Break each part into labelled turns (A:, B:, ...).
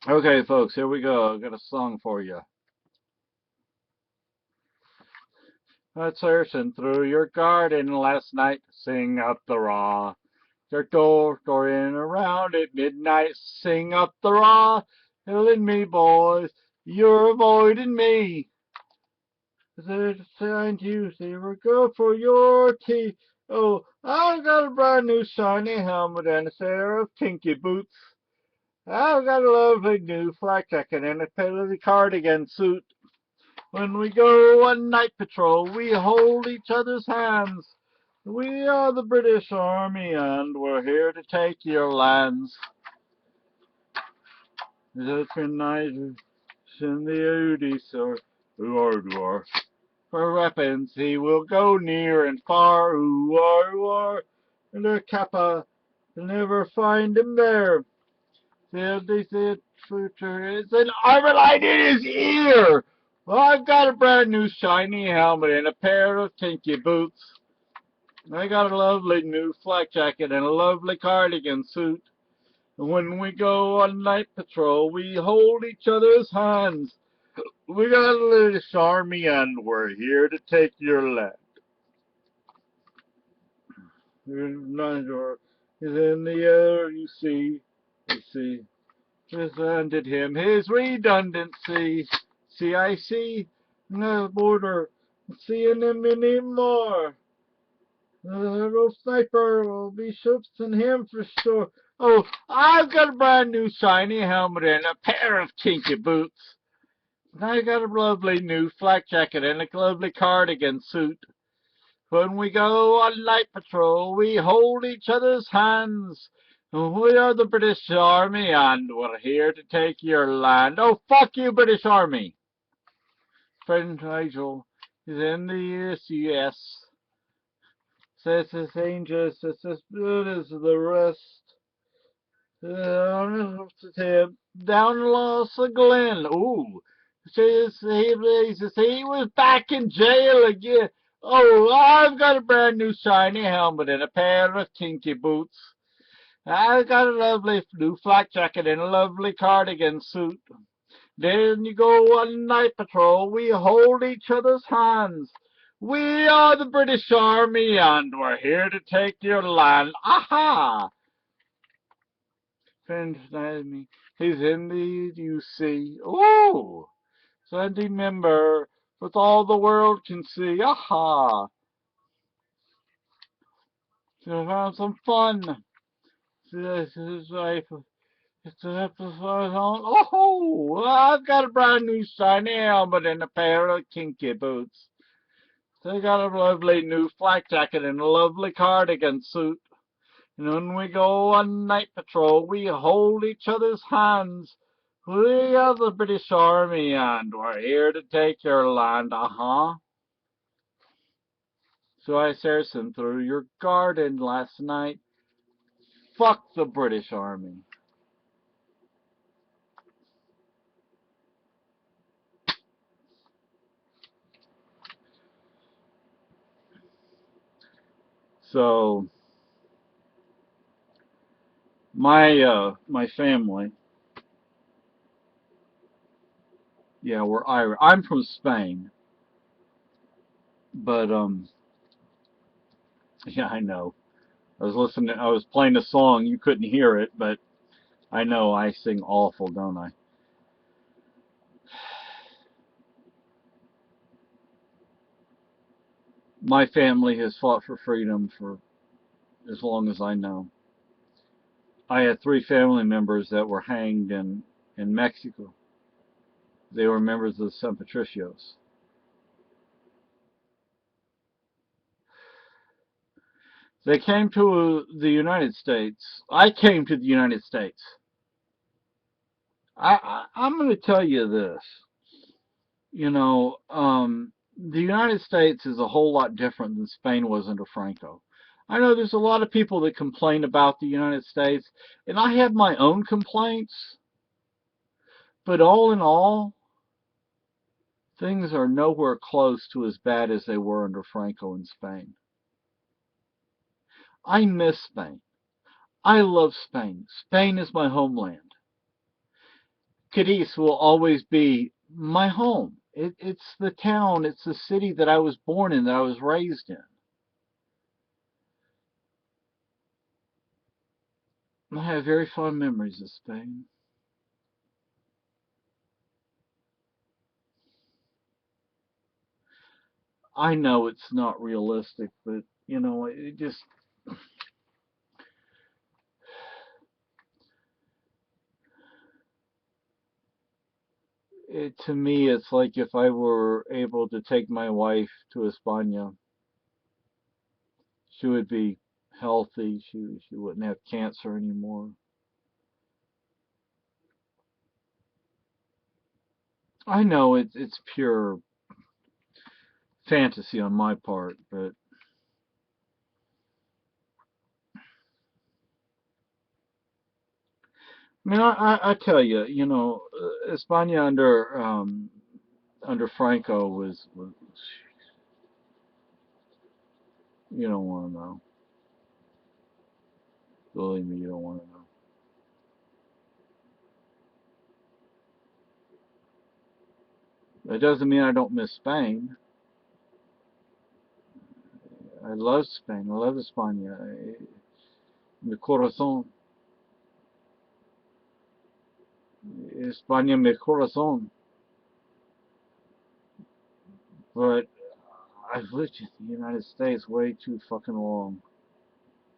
A: Okay, folks, here we go. I got a song for you. Went searching through your garden last night, sing up the raw. Your door in around at midnight, sing up the raw. Killing me, boys, you're avoiding me. They signed you, they were good for your tea. Oh, I've got a brand new shiny helmet and a pair of kinky boots. I've got a lovely new flak jacket and a petty cardigan suit. When we go on night patrol, we hold each other's hands. We are the British Army and we're here to take your lands. It's been nice in the Odis or for weapons he will go near and far. Or and the Kappa, you'll never find him there. They said future is an armalite in his ear. Well, I've got a brand new shiny helmet and a pair of tinky boots. I got a lovely new flak jacket and a lovely cardigan suit. And when we go on night patrol, we hold each other's hands. We got a little army and we're here to take your land. Nigel is in the air, you see. Presented him his redundancy. CIC, no border, seeing him anymore. The little sniper will be shooting him for sure. Oh, I've got a brand new shiny helmet and a pair of kinky boots. I got a lovely new flak jacket and a lovely cardigan suit. When we go on night patrol, we hold each other's hands. We are the British Army and we're here to take your land. Oh, fuck you, British Army. Friend Nigel is in the US. Says his angels is as good as the rest. Down Lost Glen. Ooh. He was back in jail again. Oh, I've got a brand new shiny helmet and a pair of kinky boots. I've got a lovely new flak jacket and a lovely cardigan suit. Then you go on night patrol, we hold each other's hands. We are the British Army and we're here to take your land. Aha! Friend me, he's in the UC. Ooh! Sunday member with all the world can see. Aha! So have some fun. This is life. It's an episode on. Oh, I've got a brand new shiny helmet and a pair of kinky boots. They got a lovely new flak jacket and a lovely cardigan suit. And when we go on night patrol, we hold each other's hands. We are the British Army and we're here to take your land. Uh-huh. So I searched through your garden last night. Fuck the British Army. So my family, yeah, we're Irish. I'm from Spain, but yeah, I know. I was playing a song, you couldn't hear it, but I know I sing awful, don't I? My family has fought for freedom for as long as I know. I had three family members that were hanged in Mexico. They were members of the San Patricios. They came to the United States. I came to the United States. I'm going to tell you this. You know, the United States is a whole lot different than Spain was under Franco. I know there's a lot of people that complain about the United States, and I have my own complaints, but all in all, things are nowhere close to as bad as they were under Franco in Spain. I miss Spain. I love Spain. Spain is my homeland. Cadiz will always be my home. It's the town, it's the city that I was born in, that I was raised in. I have very fond memories of Spain. I know it's not realistic, but it just to me it's like if I were able to take my wife to España, she would be healthy. She wouldn't have cancer anymore. I know it's pure fantasy on my part, but I mean, I tell you, España under Franco was you don't want to know. Believe me, you don't want to know. It doesn't mean I don't miss Spain. I love Spain. I love España. Mi corazón. España, mi corazón. But I've lived in the United States way too fucking long.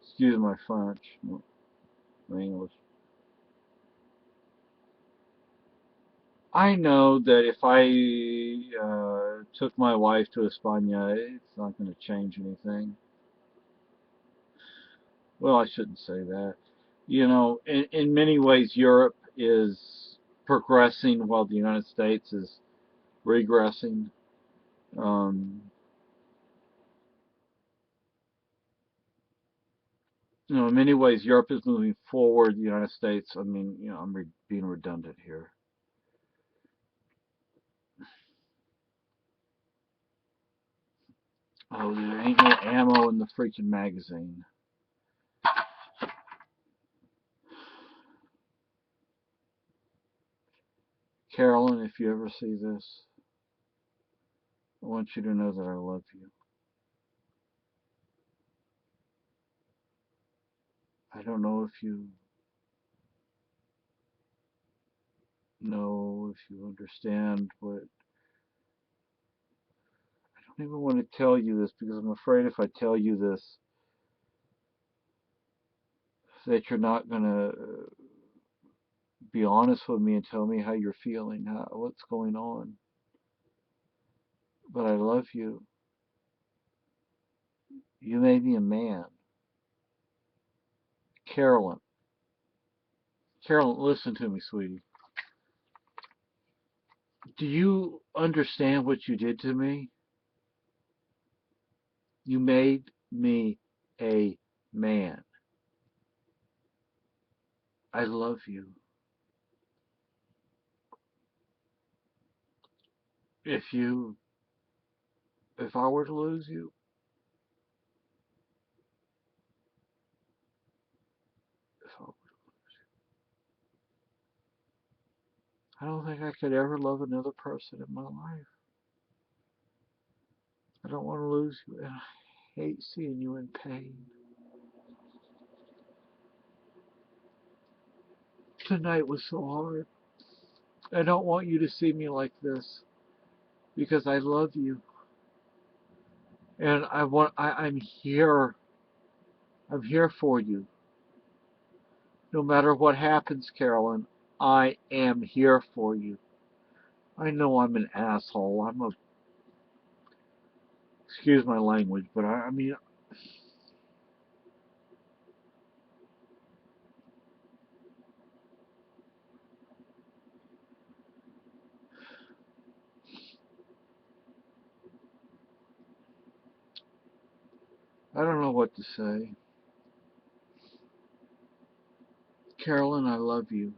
A: Excuse my French, my English. I know that if I took my wife to España, it's not going to change anything. Well, I shouldn't say that. In many ways, Europe is progressing while the United States is regressing. Um, in many ways, Europe is moving forward. The United States, I mean, I'm being redundant here. Oh, there ain't no ammo in the freaking magazine. Carolyn, if you ever see this, I want you to know that I love you. I don't know if you know, if you understand what. I don't even want to tell you this because I'm afraid if I tell you this, that you're not going to be honest with me and tell me how you're feeling, what's going on. But I love you. You made me a man. Carolyn. Carolyn, listen to me, sweetie. Do you understand what you did to me? You made me a man. I love you. If you, if I were to lose you, if I, I don't think I could ever love another person in my life. I don't want to lose you, and I hate seeing you in pain. Tonight was so hard. I don't want you to see me like this because I love you, and I'm here. I'm here for you. No matter what happens, Carolyn, I am here for you. I know I'm an asshole. Excuse my language, but I mean, I don't know what to say. Carolyn, I love you.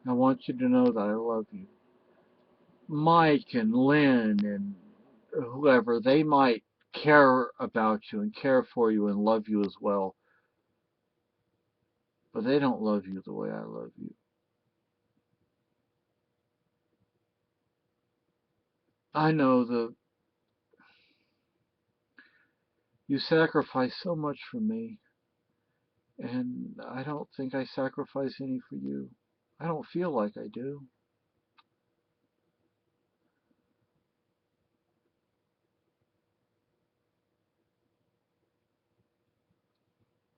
A: I want you to know that I love you. Mike and Lynn and whoever, they might care about you and care for you and love you as well, but they don't love you the way I love you. I know you sacrifice so much for me, and I don't think I sacrifice any for you. I don't feel like I do.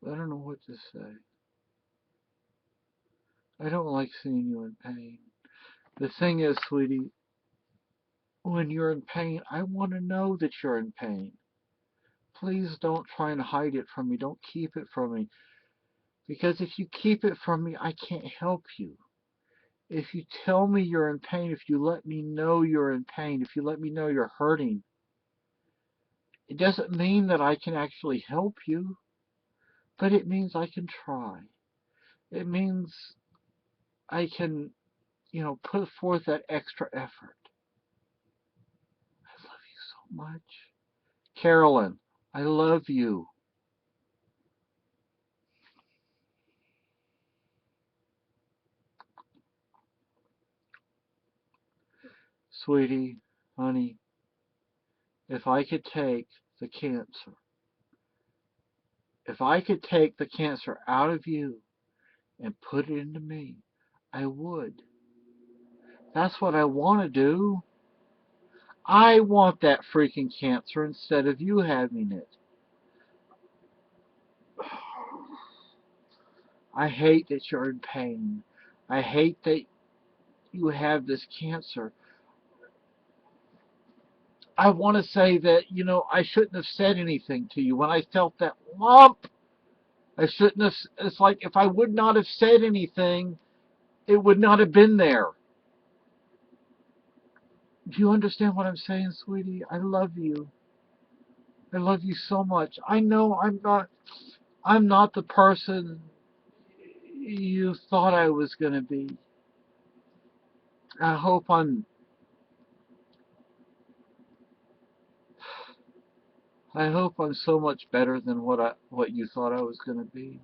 A: I don't know what to say. I don't like seeing you in pain. The thing is, sweetie, when you're in pain, I want to know that you're in pain. Please don't try and hide it from me. Don't keep it from me. Because if you keep it from me, I can't help you. If you tell me you're in pain, if you let me know you're in pain, if you let me know you're hurting, it doesn't mean that I can actually help you, but it means I can try. It means I can, put forth that extra effort. I love you so much. Carolyn, I love you. Sweetie, honey, if I could take the cancer, if I could take the cancer out of you and put it into me, I would. That's what I want to do. I want that freaking cancer instead of you having it. I hate that you're in pain. I hate that you have this cancer. I want to say that, I shouldn't have said anything to you. When I felt that lump, I shouldn't have. It's like if I would not have said anything, it would not have been there. Do you understand what I'm saying, sweetie? I love you. I love you so much. I know I'm not the person you thought I was going to be. I hope I'm I hope I'm so much better than what you thought I was going to be.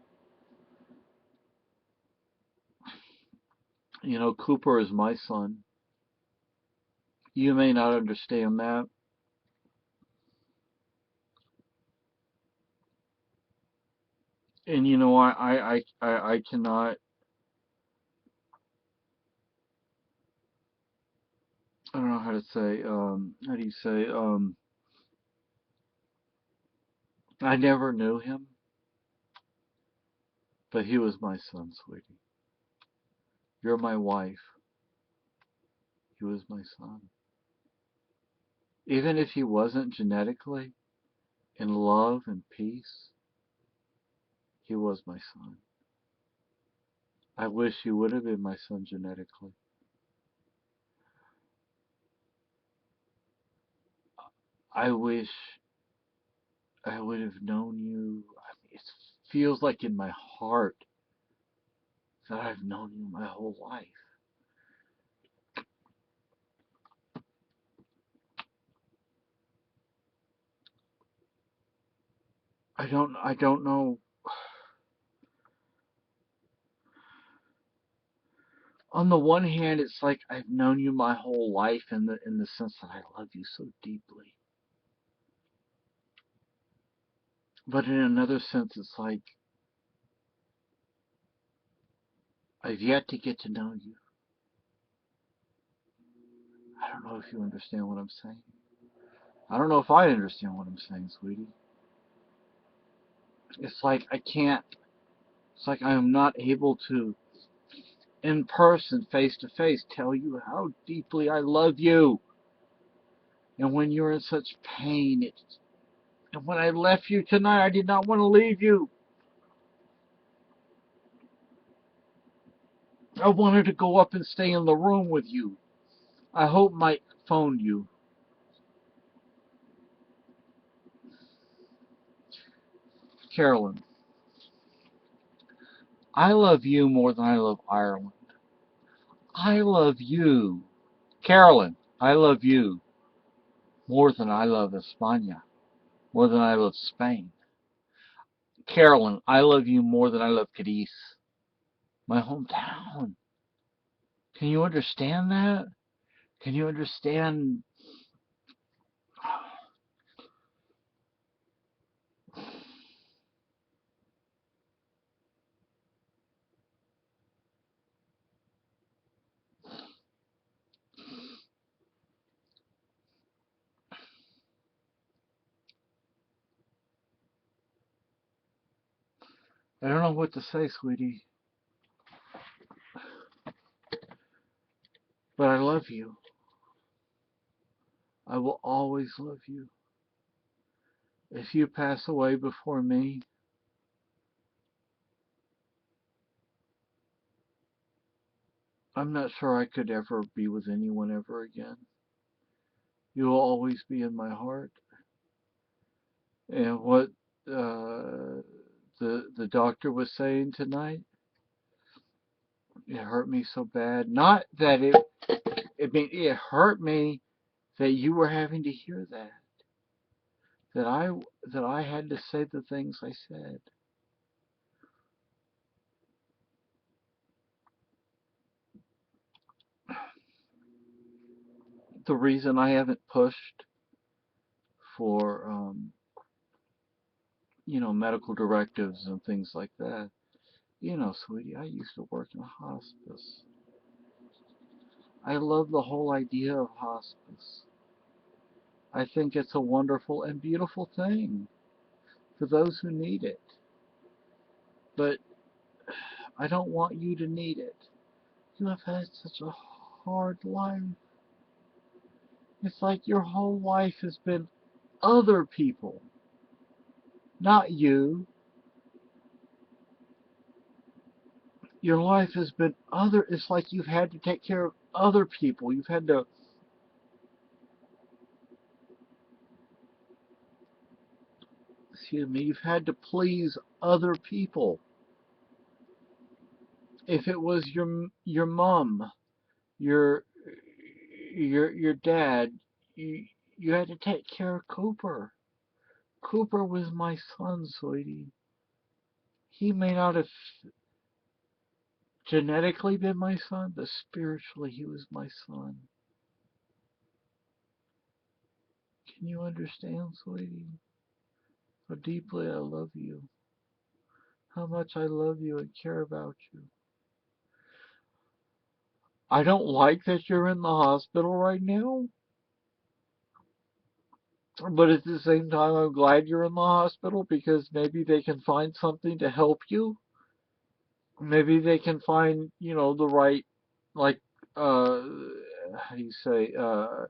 A: Cooper is my son. You may not understand that. And I cannot. I don't know how to say. How do you say? I never knew him, but he was my son, sweetie. You're my wife. He was my son. Even if he wasn't genetically in love and peace, he was my son. I wish he would have been my son genetically. I wish I would have known you. I mean, it feels like in my heart that I've known you my whole life. I don't know. On the one hand, it's like I've known you my whole life in the sense that I love you so deeply. But in another sense, it's like I've yet to get to know you. I don't know if you understand what I'm saying. I don't know if I understand what I'm saying, sweetie. It's like I can't. It's like I am not able to, in person, face to face, tell you how deeply I love you. And when you're in such pain, and when I left you tonight, I did not want to leave you. I wanted to go up and stay in the room with you. I hope Mike phoned you. Carolyn, I love you more than I love Ireland. I love you. Carolyn, I love you more than I love España, more than I love Spain. Carolyn, I love you more than I love Cadiz, my hometown. Can you understand that? Can you understand I don't know what to say, sweetie, but I love you. I will always love you. If you pass away before me, I'm not sure I could ever be with anyone ever again. You will always be in my heart. And what the doctor was saying tonight, it hurt me so bad. Not that it hurt me that you were having to hear that. That I had to say the things I said. The reason I haven't pushed for medical directives and things like that. Sweetie, I used to work in a hospice. I love the whole idea of hospice. I think it's a wonderful and beautiful thing for those who need it. But I don't want you to need it. You have had such a hard life. It's like your whole life has been other people, not you. Your life has been it's like you've had to take care of other people. You've had to, excuse me, you've had to please other people. If it was your mom, your your dad, you you had to take care of Cooper. Cooper was my son, sweetie. He may not have genetically been my son, but spiritually he was my son. Can you understand, sweetie? How deeply I love you. How much I love you and care about you. I don't like that you're in the hospital right now, but at the same time, I'm glad you're in the hospital because maybe they can find something to help you. Maybe they can find, the right, like, how do you say, how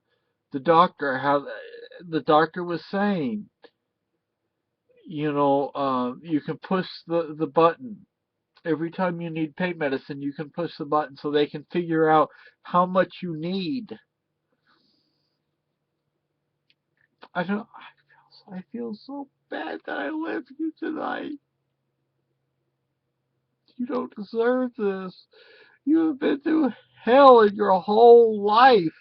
A: the doctor was saying, you can push the button. Every time you need pain medicine, you can push the button so they can figure out how much you need. I don't. I feel so bad that I left you tonight. You don't deserve this. You have been through hell in your whole life,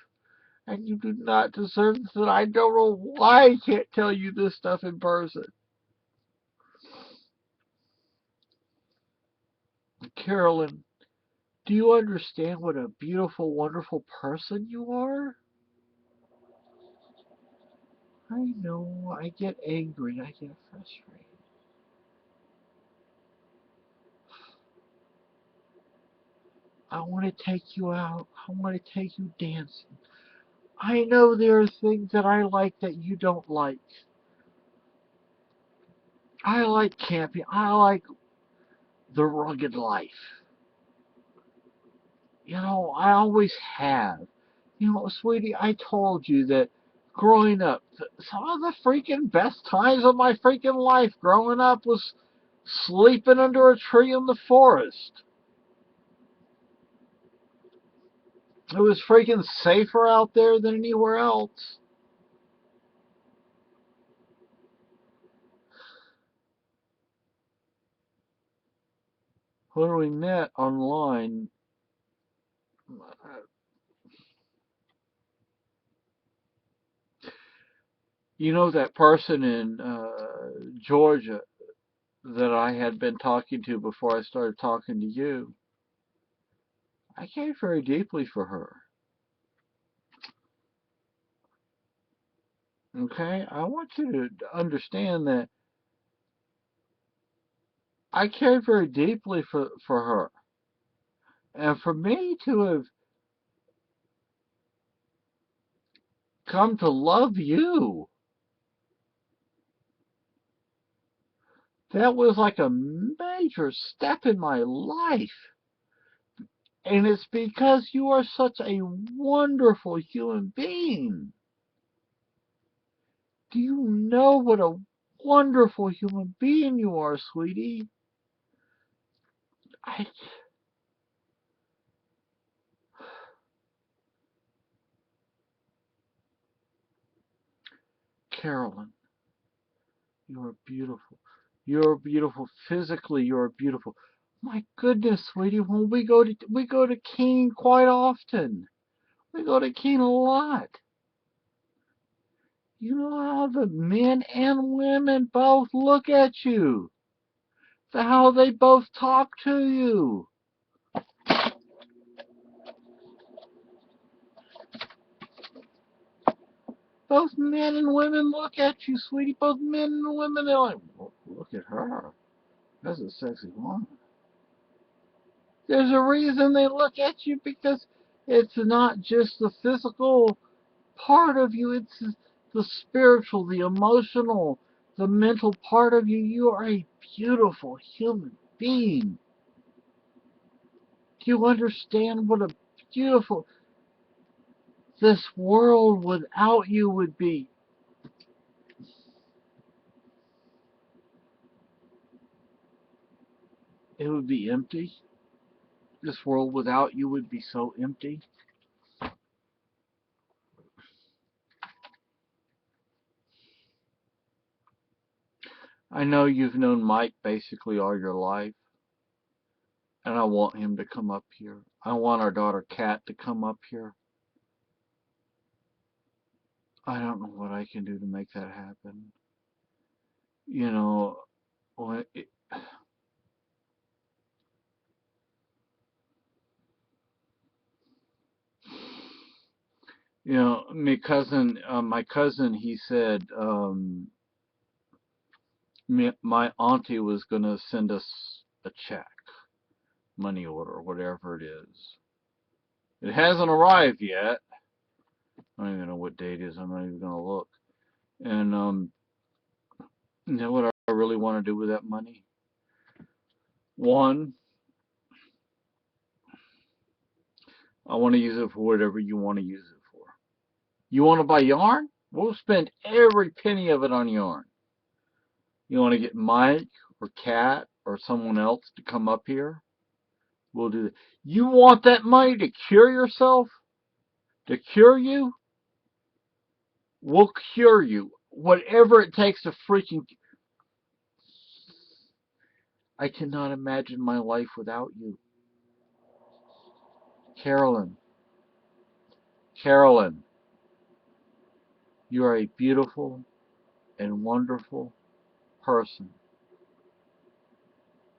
A: and you do not deserve this. And I don't know why I can't tell you this stuff in person. Carolyn, do you understand what a beautiful, wonderful person you are? I know. I get angry. I get frustrated. I want to take you out. I want to take you dancing. I know there are things that I like that you don't like. I like camping. I like the rugged life. I always have. Sweetie, I told you that growing up, some of the freaking best times of my freaking life growing up was sleeping under a tree in the forest. It was freaking safer out there than anywhere else. When we met online, that person in Georgia that I had been talking to before I started talking to you, I cared very deeply for her. Okay? I want you to understand that I cared very deeply for her. And for me to have come to love you, That was like a major step in my life. And it's because you are such a wonderful human being. Do you know what a wonderful human being you are, sweetie? I, Carolyn, you are beautiful. You're beautiful. Physically, you're beautiful. My goodness, sweetie, when we go to Keene quite often. We go to Keene a lot. You know how the men and women both look at you. How they both talk to you. Both men and women look at you, sweetie. Both men and women are like, look at her. That's a sexy woman. There's a reason they look at you, because it's not just the physical part of you, it's the spiritual, the emotional, the mental part of you. You are a beautiful human being. Do you understand what a beautiful this world without you would be? It would be empty. This world without you would be so empty. I know you've known Mike basically all your life, and I want him to come up here. I want our daughter Kat to come up here. I don't know what I can do to make that happen. You know, when it, my cousin, he said, my auntie was gonna send us a check, money order, whatever it is. It hasn't arrived yet. I don't even know what date it is. I'm not even gonna look. And you know what I really want to do with that money? One, I want to use it for whatever you want to use it for. You want to buy yarn? We'll spend every penny of it on yarn. You want to get Mike or Kat or someone else to come up here? We'll do that. You want that money to cure yourself? To cure you? We'll cure you. Whatever it takes to freaking... I cannot imagine my life without you. Carolyn. Carolyn. You are a beautiful and wonderful person.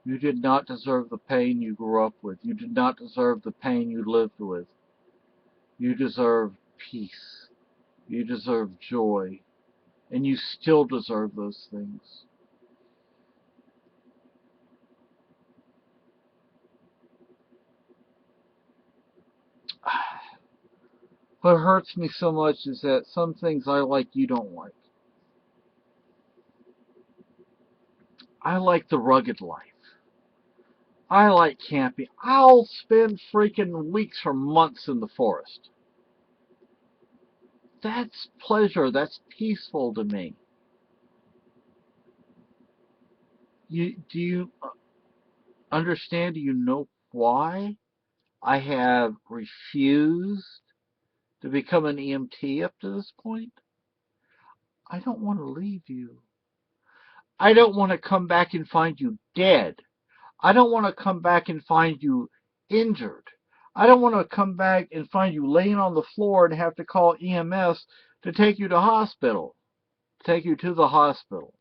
A: You did not deserve the pain you grew up with. You did not deserve the pain you lived with. You deserve peace. You deserve joy. And you still deserve those things. What hurts me so much is that some things I like you don't like. I like the rugged life. I like camping. I'll spend freaking weeks or months in the forest. That's pleasure. That's peaceful to me. Do you understand? Do you know why I have refused to become an EMT up to this point? I don't want to leave you. I don't want to come back and find you dead. I don't want to come back and find you injured. I don't want to come back and find you laying on the floor and have to call EMS to take you to hospital, take you to the hospital.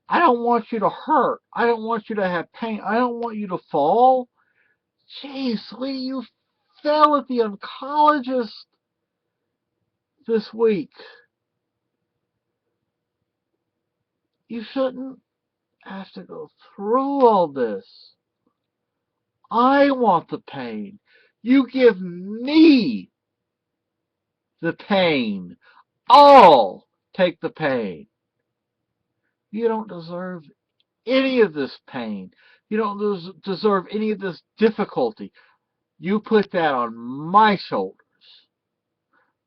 A: I don't want you to hurt. I don't want you to have pain. I don't want you to fall. Jeez, sweetie, you fell at the oncologist this week. You shouldn't have to go through all this. I want the pain. You give me the pain. All take the pain. You don't deserve any of this pain. You don't deserve any of this difficulty. You put that on my shoulders.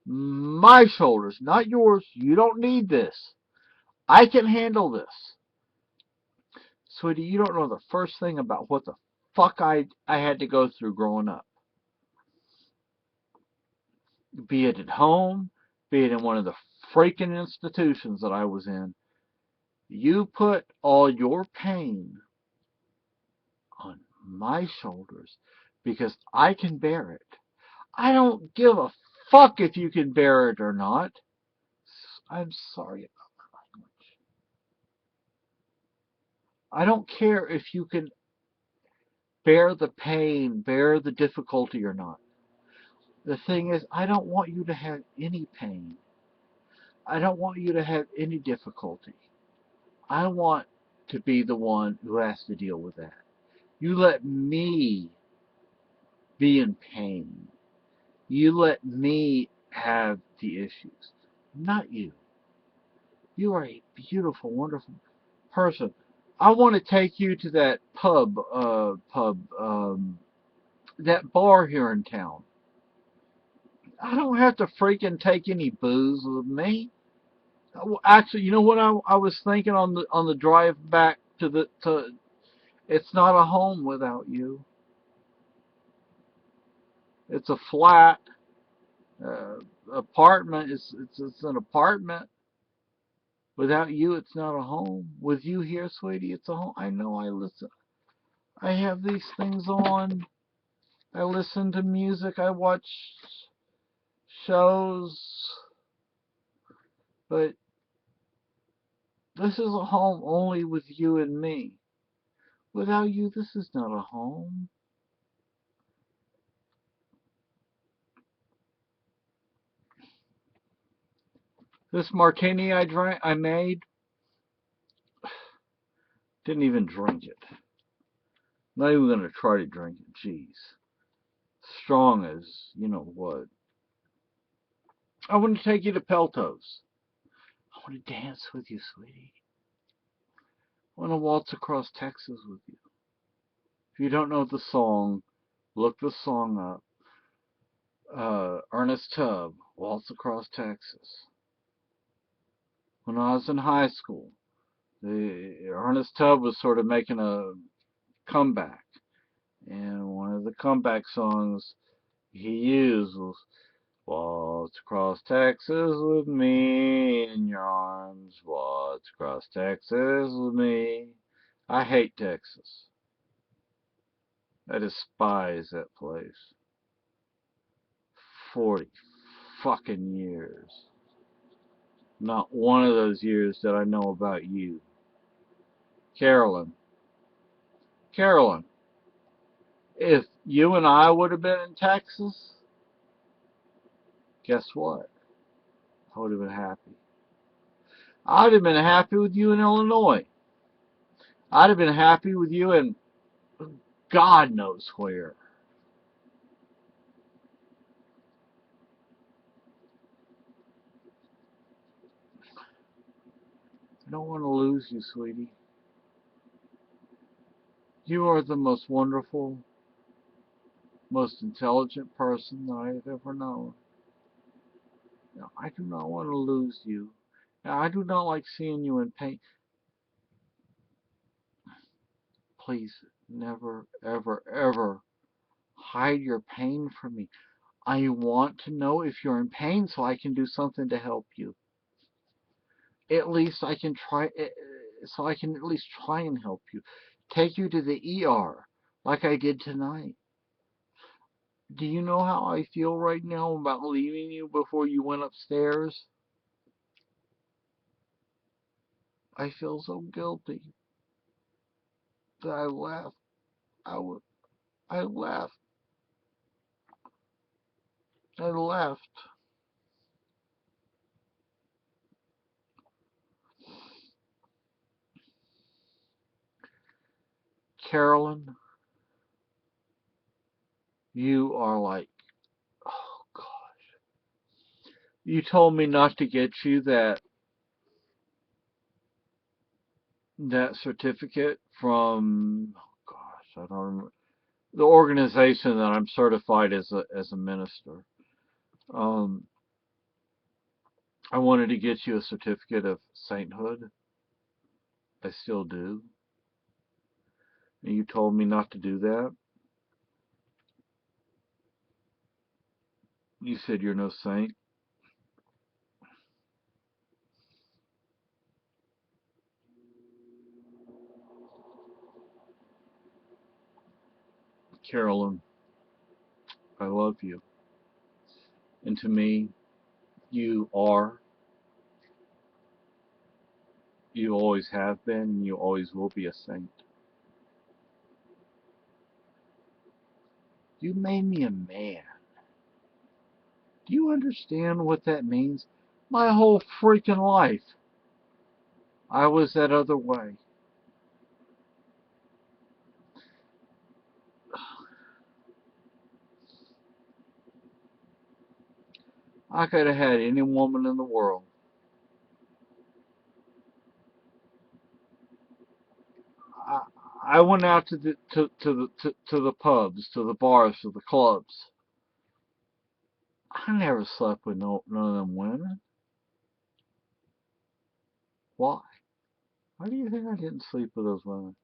A: My shoulders, not yours. You don't need this. I can handle this. Sweetie, you don't know the first thing about what the fuck I had to go through growing up. Be it at home, be it in one of the freaking institutions that I was in. You put all your pain on my shoulders because I can bear it. I don't give a fuck if you can bear it or not. I'm sorry about my language. I don't care if you can bear the pain, bear the difficulty or not. The thing is, I don't want you to have any pain. I don't want you to have any difficulty. I want to be the one who has to deal with that. You let me be in pain. You let me have the issues, not you. You are a beautiful, wonderful person. I want to take you to that that bar here in town. I don't have to freaking take any booze with me. Actually, you know what I was thinking on the drive back to it's not a home without you. It's a flat uh, apartment. It's an apartment. Without you, it's not a home. With you here, sweetie, it's a home. I know. I listen. I have these things on. I listen to music. I watch shows. But this is a home only with you and me. Without you, this is not a home. This martini I made, didn't even drink it. Not even gonna try to drink it. Jeez, strong as you know what. I want to take you to Peltos. I want to dance with you, sweetie. I want to waltz across Texas with you. If you don't know the song, look the song up. Ernest Tubb, Waltz Across Texas. When I was in high school, Ernest Tubb was sort of making a comeback. And one of the comeback songs he used was Waltz Across Texas with me in your arms. Waltz across Texas with me. I hate Texas. I despise that place. 40 fucking years. Not one of those years that I know about you. Carolyn. Carolyn, if you and I would have been in Texas, guess what? I would have been happy. I'd have been happy with you in Illinois. I'd have been happy with you in God knows where. I don't want to lose you, sweetie. You are the most wonderful, most intelligent person that I have ever known. Now, I do not want to lose you. Now, I do not like seeing you in pain. Please, never, ever, ever hide your pain from me. I want to know if you're in pain so I can do something to help you. At least I can try, so I can at least try and help you. Take you to the ER like I did tonight. Do you know how I feel right now about leaving you before you went upstairs? I feel so guilty that I left. I, I left. I left. Carolyn, you are like, oh God. You told me not to get you that that certificate from, oh gosh, I don't remember, the organization that I'm certified as a minister. Um, I wanted to get you a certificate of sainthood. I still do. And you told me not to do that. You said you're no saint. Carolyn, I love you. And to me, you are, you always have been, and you always will be a saint. You made me a man. Do you understand what that means? My whole freaking life, I was that other way. I could have had any woman in the world. I, I went out to the pubs, to the bars, to the clubs. I never slept with none of them women. Why? Why do you think I didn't sleep with those women?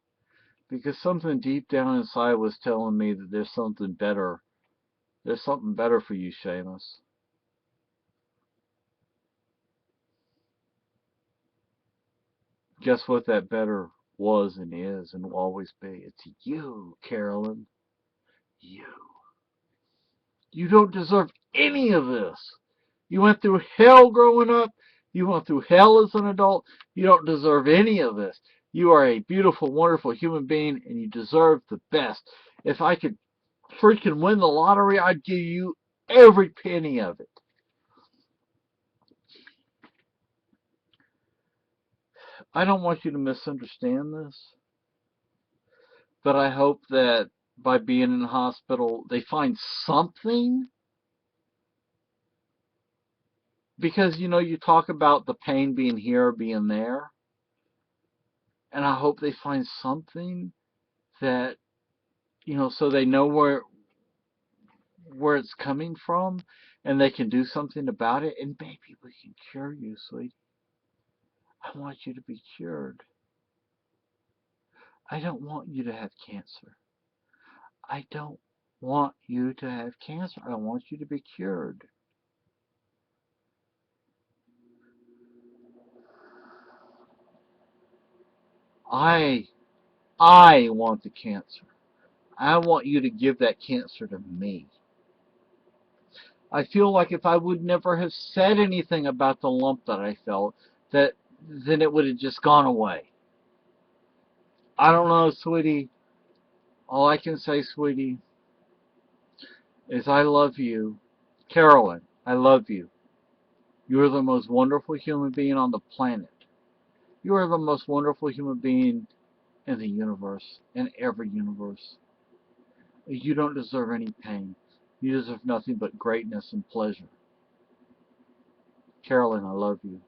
A: Because something deep down inside was telling me that there's something better. There's something better for you, Seamus. Guess what that better was and is and will always be? It's you, Carolyn. You. You don't deserve any of this. You went through hell growing up. You went through hell as an adult. You don't deserve any of this. You are a beautiful, wonderful human being, and you deserve the best. If I could freaking win the lottery, I'd give you every penny of it. I don't want you to misunderstand this, but I hope that by being in the hospital, they find something. Because, you talk about the pain being here or being there, and I hope they find something that, so they know where it's coming from, and they can do something about it, and maybe we can cure you, sweetie. I want you to be cured. I don't want you to have cancer. I don't want you to have cancer. I want you to be cured. I I want the cancer. I want you to give that cancer to me. I feel like if I would never have said anything about the lump that I felt, that then it would have just gone away. I don't know, sweetie. All I can say, sweetie, is I love you. Carolyn, I love you. You are the most wonderful human being on the planet. You are the most wonderful human being in the universe, in every universe. You don't deserve any pain. You deserve nothing but greatness and pleasure. Carolyn, I love you.